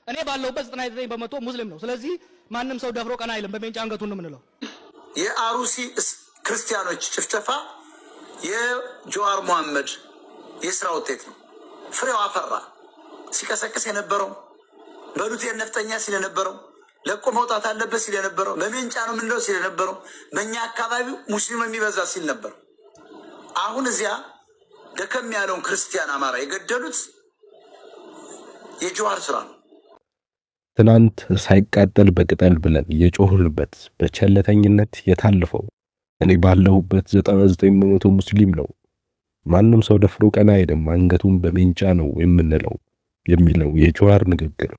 እኔ ባለውበት 99% ሙስሊም ነው። ስለዚህ ማንም ሰው ደፍሮ ቀና አይልም። በሜንጫ አንገቱን ነው የምንለው። የአሩሲ ክርስቲያኖች ጭፍጨፋ የጀዋር መሐመድ የስራ ውጤት ነው። ፍሬው አፈራ። ሲቀሰቅስ የነበረው በሉት የነፍጠኛ ሲል የነበረው ለቆ መውጣት አለበት ሲል የነበረው በሜንጫ ነው ምንለው ሲል የነበረው በእኛ አካባቢ ሙስሊም የሚበዛ ሲል ነበር። አሁን እዚያ ደከም ያለውን ክርስቲያን አማራ የገደሉት የጀዋር ስራ ነው። ትናንት ሳይቃጠል በቅጠል ብለን የጮህንበት በቸለተኝነት የታለፈው እኔ ባለሁበት 99% ሙስሊም ነው፣ ማንም ሰው ደፍሮ ቀና አይደም፣ አንገቱን በሜንጫ ነው የምንለው የሚለው የጀዋር ንግግር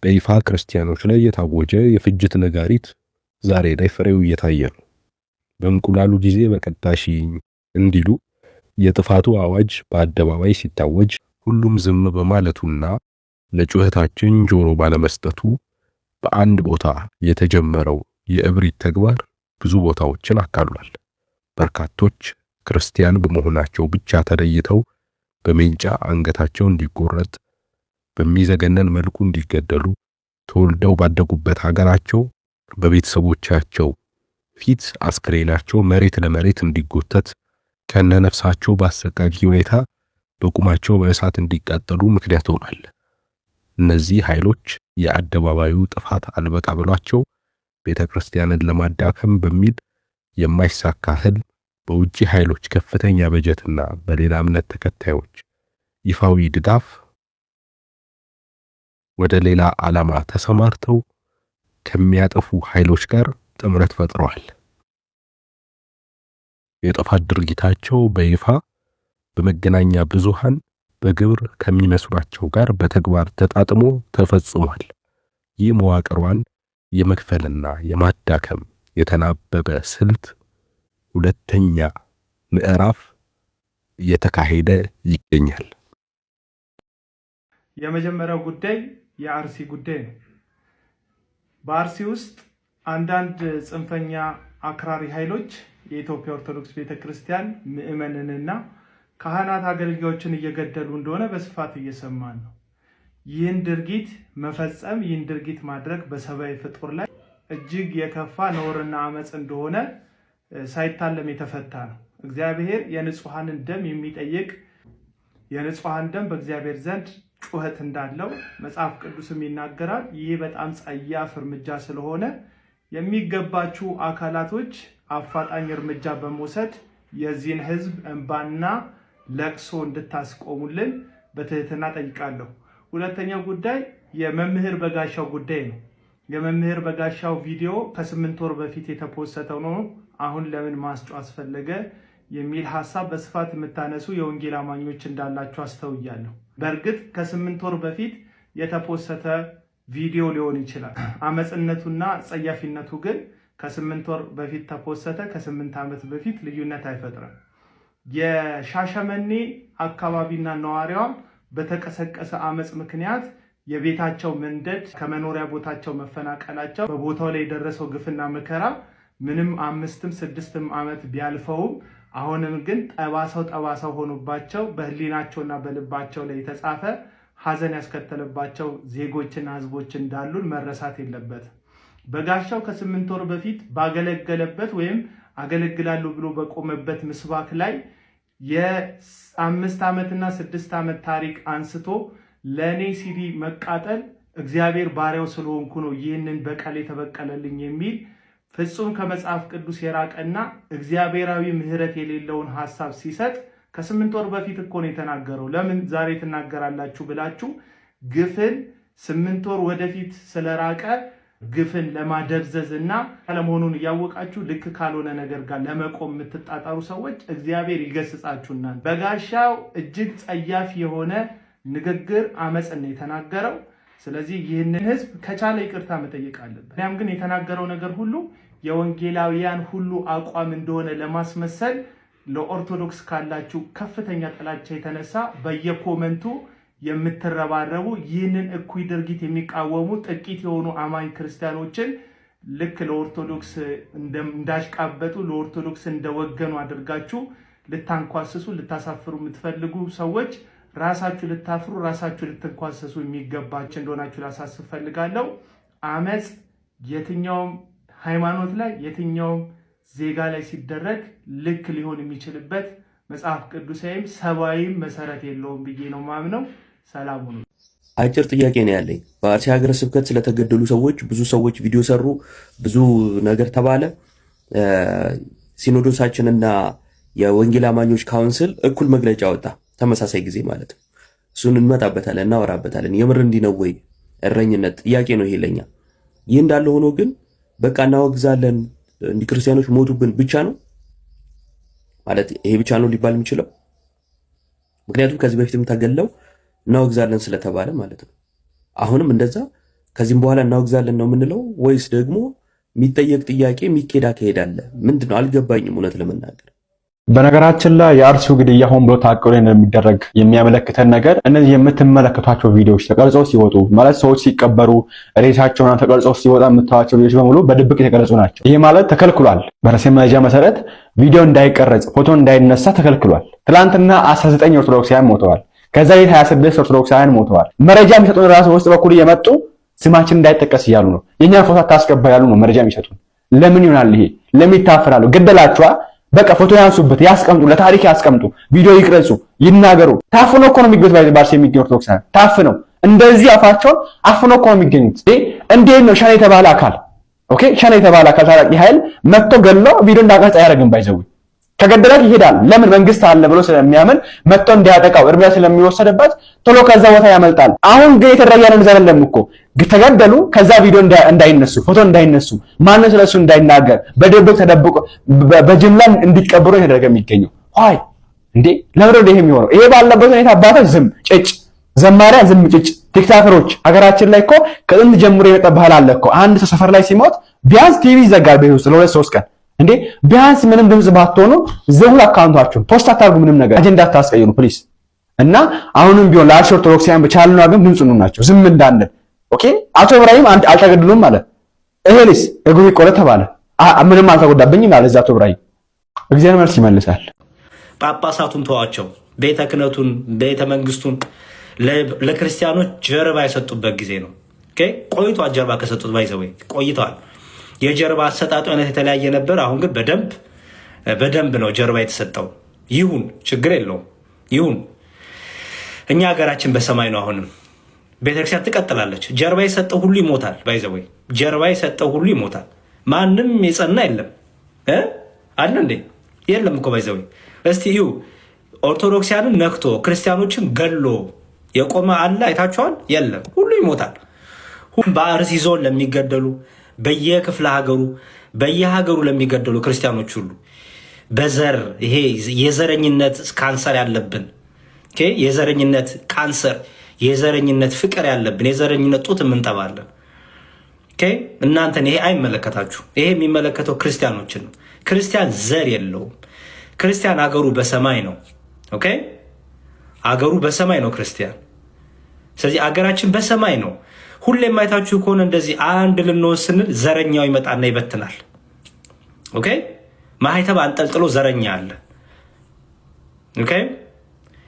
በይፋ ክርስቲያኖች ላይ የታወጀ የፍጅት ነጋሪት ዛሬ ላይ ፍሬው እየታየ ነው። በእንቁላሉ ጊዜ በቀጣሺ እንዲሉ የጥፋቱ አዋጅ በአደባባይ ሲታወጅ ሁሉም ዝም በማለቱና ለጩኸታችን ጆሮ ባለመስጠቱ በአንድ ቦታ የተጀመረው የእብሪት ተግባር ብዙ ቦታዎችን አካሏል። በርካቶች ክርስቲያን በመሆናቸው ብቻ ተለይተው በሜንጫ አንገታቸው እንዲቆረጥ፣ በሚዘገነን መልኩ እንዲገደሉ፣ ተወልደው ባደጉበት ሀገራቸው በቤተሰቦቻቸው ፊት አስክሬናቸው መሬት ለመሬት እንዲጎተት፣ ከነነፍሳቸው በአሰቃቂ ሁኔታ በቁማቸው በእሳት እንዲቃጠሉ ምክንያት ሆኗል። እነዚህ ኃይሎች የአደባባዩ ጥፋት አልበቃ ብሏቸው ቤተክርስቲያንን ለማዳከም በሚል የማይሳካ ህልም በውጪ ኃይሎች ከፍተኛ በጀትና በሌላ እምነት ተከታዮች ይፋዊ ድጋፍ ወደ ሌላ ዓላማ ተሰማርተው ከሚያጠፉ ኃይሎች ጋር ጥምረት ፈጥረዋል። የጥፋት ድርጊታቸው በይፋ በመገናኛ ብዙሃን በግብር ከሚመስሏቸው ጋር በተግባር ተጣጥሞ ተፈጽሟል። ይህ መዋቅሯን የመክፈልና የማዳከም የተናበበ ስልት ሁለተኛ ምዕራፍ እየተካሄደ ይገኛል። የመጀመሪያው ጉዳይ የአርሲ ጉዳይ ነው። በአርሲ ውስጥ አንዳንድ ጽንፈኛ አክራሪ ኃይሎች የኢትዮጵያ ኦርቶዶክስ ቤተክርስቲያን ምዕመንንና ካህናት አገልጋዮችን እየገደሉ እንደሆነ በስፋት እየሰማን ነው። ይህን ድርጊት መፈጸም፣ ይህን ድርጊት ማድረግ በሰብአዊ ፍጡር ላይ እጅግ የከፋ ነውርና አመጽ እንደሆነ ሳይታለም የተፈታ ነው። እግዚአብሔር የንጹሃንን ደም የሚጠይቅ የንጹሃን ደም በእግዚአብሔር ዘንድ ጩኸት እንዳለው መጽሐፍ ቅዱስም ይናገራል። ይህ በጣም ጸያፍ እርምጃ ስለሆነ የሚገባችሁ አካላቶች አፋጣኝ እርምጃ በመውሰድ የዚህን ህዝብ እንባና ለቅሶ እንድታስቆሙልን በትህትና ጠይቃለሁ። ሁለተኛው ጉዳይ የመምህር በጋሻው ጉዳይ ነው። የመምህር በጋሻው ቪዲዮ ከ8 ወር በፊት የተፖሰተው ነው። አሁን ለምን ማስጮህ አስፈለገ የሚል ሐሳብ በስፋት የምታነሱ የወንጌል አማኞች እንዳላችሁ አስተውያለሁ። በእርግጥ ከ8 ወር በፊት የተፖሰተ ቪዲዮ ሊሆን ይችላል። አመጽነቱና ጸያፊነቱ ግን ከ8 ወር በፊት ተፖሰተ፣ ከ8 ዓመት በፊት ልዩነት አይፈጥርም። የሻሸመኔ አካባቢና ነዋሪዋ በተቀሰቀሰ አመጽ ምክንያት የቤታቸው መንደድ፣ ከመኖሪያ ቦታቸው መፈናቀላቸው፣ በቦታው ላይ የደረሰው ግፍና መከራ ምንም 5ም 6ም ዓመት ቢያልፈውም አሁንም ግን ጠባሳው ሆኖባቸው በህሊናቸውና በልባቸው ላይ የተጻፈ ሐዘን ያስከተለባቸው ዜጎችና ህዝቦች እንዳሉን መረሳት የለበትም። በጋሻው ከ8 ወር በፊት ባገለገለበት ወይም አገለግላለሁ ብሎ በቆመበት ምስባክ ላይ የ5 ዓመትና 6 ዓመት ታሪክ አንስቶ ለኔ ሲዲ መቃጠል እግዚአብሔር ባሪያው ስለሆንኩ ነው ይህንን በቀል የተበቀለልኝ የሚል ፍጹም ከመጽሐፍ ቅዱስ የራቀና እግዚአብሔራዊ ምህረት የሌለውን ሐሳብ ሲሰጥ ከ8 ወር በፊት እኮ ነው የተናገረው። ለምን ዛሬ ትናገራላችሁ ብላችሁ ግፍን 8 ወር ወደፊት ስለራቀ ግፍን ለማደብዘዝና ለመሆኑን እያወቃችሁ ልክ ካልሆነ ነገር ጋር ለመቆም የምትጣጣሩ ሰዎች እግዚአብሔር ይገስጻችሁና። በጋሻው እጅግ ጸያፍ የሆነ ንግግር አመጽን የተናገረው። ስለዚህ ይህንን ህዝብ ከቻለ ይቅርታ መጠየቅ አለበት። ያም ግን የተናገረው ነገር ሁሉ የወንጌላውያን ሁሉ አቋም እንደሆነ ለማስመሰል ለኦርቶዶክስ ካላችሁ ከፍተኛ ጥላቻ የተነሳ በየኮመንቱ የምትረባረቡ ይህንን እኩይ ድርጊት የሚቃወሙ ጥቂት የሆኑ አማኝ ክርስቲያኖችን ልክ ለኦርቶዶክስ እንዳሽቃበጡ ለኦርቶዶክስ እንደወገኑ አድርጋችሁ ልታንኳስሱ ልታሳፍሩ የምትፈልጉ ሰዎች ራሳችሁ ልታፍሩ ራሳችሁ ልትንኳሰሱ የሚገባችሁ እንደሆናችሁ ላሳስብ ፈልጋለሁ። አመጽ የትኛውም ሃይማኖት ላይ የትኛውም ዜጋ ላይ ሲደረግ ልክ ሊሆን የሚችልበት መጽሐፍ ቅዱሳዊም ሰብአዊም መሰረት የለውም ብዬ ነው ማምነው። ሰላም ሁኑ። አጭር ጥያቄ ነው ያለኝ። በአርሲ ሀገረ ስብከት ስለተገደሉ ሰዎች ብዙ ሰዎች ቪዲዮ ሰሩ፣ ብዙ ነገር ተባለ። ሲኖዶሳችንና የወንጌል አማኞች ካውንስል እኩል መግለጫ ወጣ፣ ተመሳሳይ ጊዜ ማለት ነው። እሱን እንመጣበታለን፣ እናወራበታለን። የምር እንዲህ ነው ወይ? እረኝነት ጥያቄ ነው ይሄ ለኛ። ይህ እንዳለ ሆኖ ግን በቃ እናወግዛለን እንዲህ ክርስቲያኖች ሞቱብን ብቻ ነው ማለት ይሄ ብቻ ነው ሊባል የሚችለው? ምክንያቱም ከዚህ በፊትም ተገለው እናወግዛለን ስለተባለ ማለት ነው። አሁንም እንደዛ ከዚህም በኋላ እናወግዛለን ነው የምንለው ወይስ ደግሞ የሚጠየቅ ጥያቄ የሚኬድ አካሄድ አለ? ምንድነው? አልገባኝም እውነት ለመናገር። በነገራችን ላይ የአርሲው ግድያ ሆን ብሎ ታቅዶ እንደሚደረግ የሚያመለክተን ነገር እነዚህ የምትመለከቷቸው ቪዲዮዎች ተቀርጸው ሲወጡ ማለት ሰዎች ሲቀበሩ ሬሳቸውን ተቀርጸው ሲወጣ የምታዩቸው ቪዲዮዎች በሙሉ በድብቅ የተቀረጹ ናቸው። ይሄ ማለት ተከልክሏል። በራሴ መረጃ መሰረት ቪዲዮ እንዳይቀረጽ ፎቶ እንዳይነሳ ተከልክሏል። ትላንትና 19 ኦርቶዶክሳውያን ሞተዋል። ከዛ 26 ኦርቶዶክሳውያን ሞተዋል። መረጃ የሚሰጡን ራሱ ውስጥ በኩል እየመጡ ስማችን እንዳይጠቀስ እያሉ ነው። የኛን ፎቶ አታስገባ ያሉ ነው መረጃ የሚሰጡን። ለምን ይሆናል ይሄ? ለምን ይታፈራሉ? ገደላችኋ፣ በቃ ፎቶ ያንሱበት፣ ያስቀምጡ፣ ለታሪክ ያስቀምጡ፣ ቪዲዮ ይቅረጹ፣ ይናገሩ። ታፍኖ እኮ ነው የሚገኙት። ባርሲ የሚገኙ ኦርቶዶክሳውያን ታፍነው እንደዚህ አፋቸውን አፍኖ እኮ ነው የሚገኙት። እንዴት ነው ሸኔ የተባለ አካል ሸኔ የተባለ አካል ታጣቂ ኃይል መጥቶ ገሎ ቪዲዮ እንዳቀረጸ አያደርግም? ባይዘው ከገደላት ይሄዳል። ለምን? መንግስት አለ ብሎ ስለሚያምን መጥቶ እንዲያጠቃው እርምጃ ስለሚወሰድበት ቶሎ ከዛ ቦታ ያመልጣል። አሁን ግን የተረያለ ነገር አይደለም እኮ ተገደሉ። ከዛ ቪዲዮ እንዳይነሱ ፎቶ እንዳይነሱ ማንም ስለሱ እንዳይናገር በድብቅ ተደብቆ በጅምላ እንዲቀበሩ የተደረገ የሚገኘው ሆይ እንዴ ለምሮ ይሄ የሚሆነው ይሄ ባለበት ሁኔታ አባቶች ዝም ጭጭ፣ ዘማሪያ ዝም ጭጭ፣ ቲክታከሮች ሀገራችን ላይ እኮ ከጥንት ጀምሮ የመጣ ባህል አለ እኮ። አንድ ሰው ሰፈር ላይ ሲሞት ቢያንስ ቲቪ ይዘጋል ቤት ውስጥ ለሁለት ሶስት ቀን። እንዴ ቢያንስ ምንም ድምጽ ባትሆኑ ዘውል አካውንታችሁን ፖስት አታርጉ፣ ምንም ነገር አጀንዳ አታስቀይሩ ፕሊዝ። እና አሁንም ቢሆን ለአርሲ ኦርቶዶክሳውያን በቻልነው አገም ድምጽ ነው ናቸው ዝም እንዳንል። ኦኬ አቶ ኢብራሂም አልተገደሉም ማለት እህልስ እግሩ ይቆረጥ ተባለ፣ ምንም አልተጎዳብኝም ማለት እዛ አቶ ኢብራሂም እግዚአብሔር መልስ ይመልሳል። ጳጳሳቱን ተዋቸው፣ ቤተ ክህነቱን ቤተ መንግስቱን ለክርስቲያኖች ጀርባ የሰጡበት ጊዜ ነው። ኦኬ ቆይቷል። ጀርባ ከሰጡት ባይዘው ቆይተዋል። የጀርባ አሰጣጡ አይነት የተለያየ ነበር። አሁን ግን በደንብ ነው ጀርባ የተሰጠው። ይሁን ችግር የለውም ይሁን። እኛ ሀገራችን በሰማይ ነው። አሁንም ቤተክርስቲያን ትቀጥላለች። ጀርባ የሰጠው ሁሉ ይሞታል። ባይዘወይ ጀርባ የሰጠው ሁሉ ይሞታል። ማንም የጸና የለም አለ እንዴ? የለም እኮ ባይዘወይ። እስቲ ይሁ ኦርቶዶክሲያንን ነክቶ ክርስቲያኖችን ገሎ የቆመ አለ አይታችኋል? የለም፣ ሁሉ ይሞታል። በአርሲ ዞን ለሚገደሉ በየክፍለ ሀገሩ በየሀገሩ ለሚገደሉ ክርስቲያኖች ሁሉ በዘር ይሄ የዘረኝነት ካንሰር ያለብን የዘረኝነት ካንሰር የዘረኝነት ፍቅር ያለብን የዘረኝነት ጡት የምንጠባለን። እናንተን ይሄ አይመለከታችሁ። ይሄ የሚመለከተው ክርስቲያኖችን ነው። ክርስቲያን ዘር የለውም። ክርስቲያን አገሩ በሰማይ ነው። አገሩ በሰማይ ነው ክርስቲያን። ስለዚህ አገራችን በሰማይ ነው። ሁሌ የማይታችሁ ከሆነ እንደዚህ አንድ ልንወስድ ስንል ዘረኛው ይመጣና ይበትናል። ማህተብ አንጠልጥሎ ዘረኛ አለ።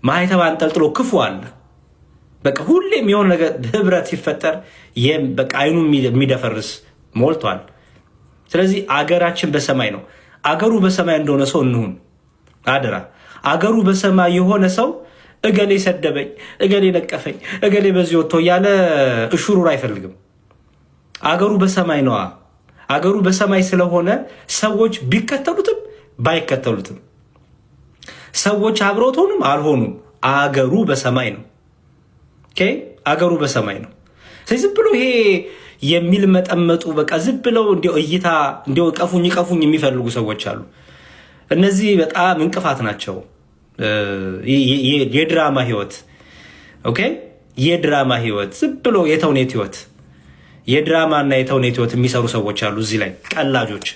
ማህተብ አንጠልጥሎ ክፉ አለ። በቃ ሁሌም የሆነ ነገር ህብረት ሲፈጠር በቃ አይኑ የሚደፈርስ ሞልቷል። ስለዚህ አገራችን በሰማይ ነው። አገሩ በሰማይ እንደሆነ ሰው እንሁን አደራ። አገሩ በሰማይ የሆነ ሰው እገሌ ሰደበኝ፣ እገሌ ነቀፈኝ፣ እገሌ በዚህ ወጥቶ እያለ እሹሩር አይፈልግም። አገሩ በሰማይ ነዋ። አገሩ በሰማይ ስለሆነ ሰዎች ቢከተሉትም ባይከተሉትም ሰዎች አብረውት ሆኑም አልሆኑም አገሩ በሰማይ ነው። አገሩ በሰማይ ነው። ስለዚህ ዝም ብሎ ይሄ የሚል መጠመጡ በቃ ዝም ብለው እንዲያው እይታ እንዲያው ቀፉኝ የሚፈልጉ ሰዎች አሉ። እነዚህ በጣም እንቅፋት ናቸው። የድራማ ህይወት የድራማ ህይወት ዝም ብሎ የተውኔት ህይወት የድራማና የተውኔት ህይወት የሚሰሩ ሰዎች አሉ። እዚህ ላይ ቀላጆች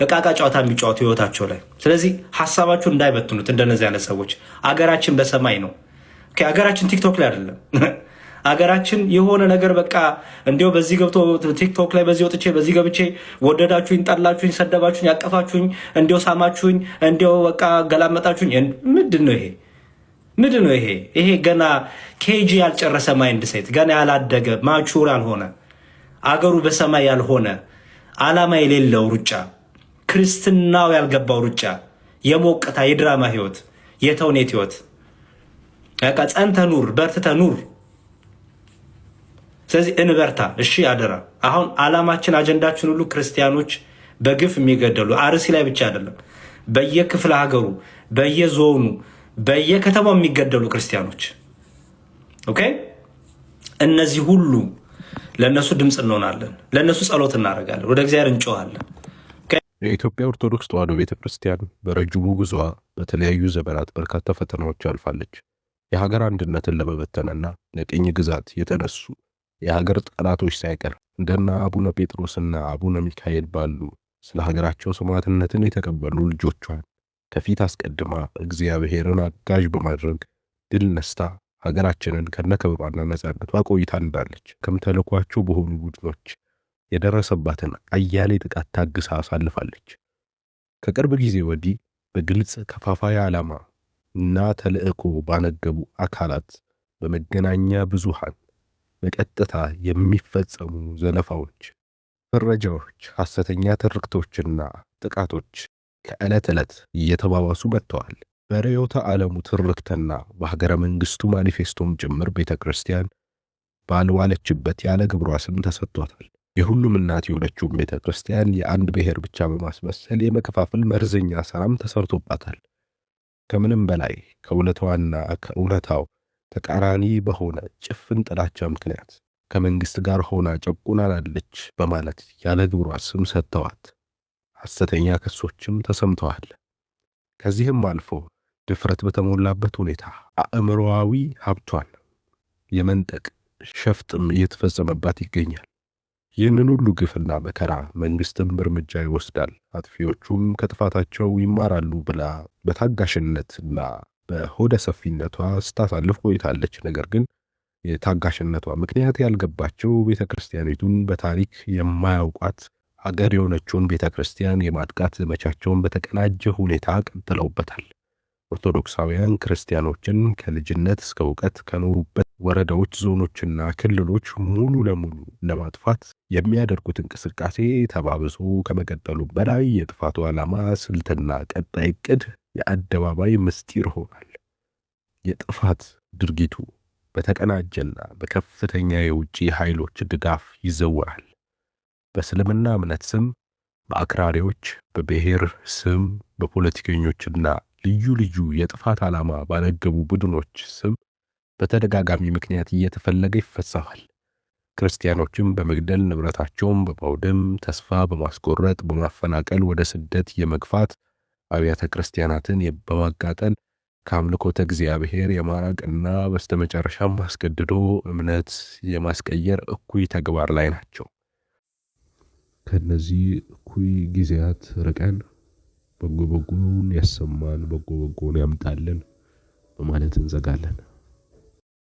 እቃቃ ጨዋታ የሚጫወቱ ህይወታቸው ላይ። ስለዚህ ሀሳባችሁን እንዳይበትኑት እንደነዚህ አይነት ሰዎች። አገራችን በሰማይ ነው። አገራችን ቲክቶክ ላይ አይደለም። አገራችን የሆነ ነገር በቃ እንዲያው በዚህ ገብቶ ቲክቶክ ላይ በዚህ ወጥቼ በዚህ ገብቼ ወደዳችሁኝ፣ ጠላችሁኝ፣ ሰደባችሁኝ፣ ያቀፋችሁኝ፣ እንዲያው ሳማችሁኝ፣ እንዲያው በቃ ገላመጣችሁኝ። ምንድን ነው ይሄ? ምንድን ነው ይሄ? ይሄ ገና ኬጂ ያልጨረሰ ማይንድ ሴት፣ ገና ያላደገ ማቹር ያልሆነ አገሩ በሰማይ ያልሆነ ዓላማ የሌለው ሩጫ፣ ክርስትናው ያልገባው ሩጫ፣ የሞቅታ የድራማ ህይወት፣ የተውኔት ህይወት። በቃ ጸንተ ኑር፣ በርትተ ኑር። ስለዚህ እንበርታ እሺ፣ አደራ። አሁን ዓላማችን አጀንዳችን ሁሉ ክርስቲያኖች በግፍ የሚገደሉ አርሲ ላይ ብቻ አይደለም፣ በየክፍለ ሀገሩ፣ በየዞኑ፣ በየከተማው የሚገደሉ ክርስቲያኖች ኦኬ። እነዚህ ሁሉ ለነሱ ድምፅ እንሆናለን፣ ለነሱ ጸሎት እናደርጋለን፣ ወደ እግዚአብሔር እንጮሃለን። የኢትዮጵያ ኦርቶዶክስ ተዋሕዶ ቤተክርስቲያን በረጅሙ ጉዞዋ በተለያዩ ዘመናት በርካታ ፈተናዎች አልፋለች። የሀገር አንድነትን ለመበተንና ለቅኝ ግዛት የተነሱ የሀገር ጠላቶች ሳይቀር እንደና አቡነ ጴጥሮስና አቡነ ሚካኤል ባሉ ስለ ሀገራቸው ሰማዕትነትን የተቀበሉ ልጆቿን ከፊት አስቀድማ እግዚአብሔርን አጋዥ በማድረግ ድል ነስታ ሀገራችንን ከነክብሯና ነጻነቷ ቆይታ እንዳለች ከምተልኳቸው በሆኑ ቡድኖች የደረሰባትን አያሌ ጥቃት ታግሳ አሳልፋለች። ከቅርብ ጊዜ ወዲህ በግልጽ ከፋፋይ ዓላማ እና ተልእኮ ባነገቡ አካላት በመገናኛ ብዙሃን በቀጥታ የሚፈጸሙ ዘለፋዎች፣ ፍረጃዎች፣ ሐሰተኛ ትርክቶችና ጥቃቶች ከዕለት ዕለት እየተባባሱ መጥተዋል። በርዕዮተ ዓለሙ ትርክትና በሀገረ መንግስቱ ማኒፌስቶም ጭምር ቤተክርስቲያን ባልዋለችበት ያለ ግብሯ ስም ተሰጥቷታል። የሁሉም እናት የሆነችውን ቤተክርስቲያን የአንድ ብሔር ብቻ በማስመሰል የመከፋፈል መርዘኛ ሥራም ተሰርቶባታል። ከምንም በላይ ከእውነቷና ከእውነታው ተቃራኒ በሆነ ጭፍን ጥላቻ ምክንያት ከመንግስት ጋር ሆና ጨቁናናለች በማለት ያለ ግብሯ ስም ሰጥተዋት ሐሰተኛ ክሶችም ተሰምተዋል። ከዚህም አልፎ ድፍረት በተሞላበት ሁኔታ አእምሮአዊ ሀብቷን የመንጠቅ ሸፍጥም እየተፈጸመባት ይገኛል። ይህንን ሁሉ ግፍና መከራ መንግስትም እርምጃ ይወስዳል፣ አጥፊዎቹም ከጥፋታቸው ይማራሉ ብላ በታጋሽነትና በሆደ ሰፊነቷ ስታሳልፍ ቆይታለች። ነገር ግን የታጋሽነቷ ምክንያት ያልገባቸው ቤተክርስቲያኒቱን በታሪክ የማያውቋት አገር የሆነችውን ቤተክርስቲያን የማጥቃት ዘመቻቸውን በተቀናጀ ሁኔታ ቀጥለውበታል። ኦርቶዶክሳውያን ክርስቲያኖችን ከልጅነት እስከ እውቀት ከኖሩበት ወረዳዎች፣ ዞኖችና ክልሎች ሙሉ ለሙሉ ለማጥፋት የሚያደርጉት እንቅስቃሴ ተባብሶ ከመቀጠሉ በላይ የጥፋቱ ዓላማ ስልትና ቀጣይ ዕቅድ የአደባባይ ምስጢር ሆኗል። የጥፋት ድርጊቱ በተቀናጀና በከፍተኛ የውጭ ኃይሎች ድጋፍ ይዘወራል። በእስልምና እምነት ስም፣ በአክራሪዎች፣ በብሔር ስም፣ በፖለቲከኞችና ልዩ ልዩ የጥፋት ዓላማ ባነገቡ ቡድኖች ስም በተደጋጋሚ ምክንያት እየተፈለገ ይፈጸማል። ክርስቲያኖችም በመግደል ንብረታቸውን በማውደም ተስፋ በማስቆረጥ በማፈናቀል ወደ ስደት የመግፋት አብያተ ክርስቲያናትን በማቃጠል ከአምልኮተ እግዚአብሔር የማራቅና በስተመጨረሻም አስገድዶ እምነት የማስቀየር እኩይ ተግባር ላይ ናቸው። ከነዚህ እኩይ ጊዜያት ርቀን በጎ በጎን ያሰማን፣ በጎ በጎን ያምጣልን በማለት እንዘጋለን።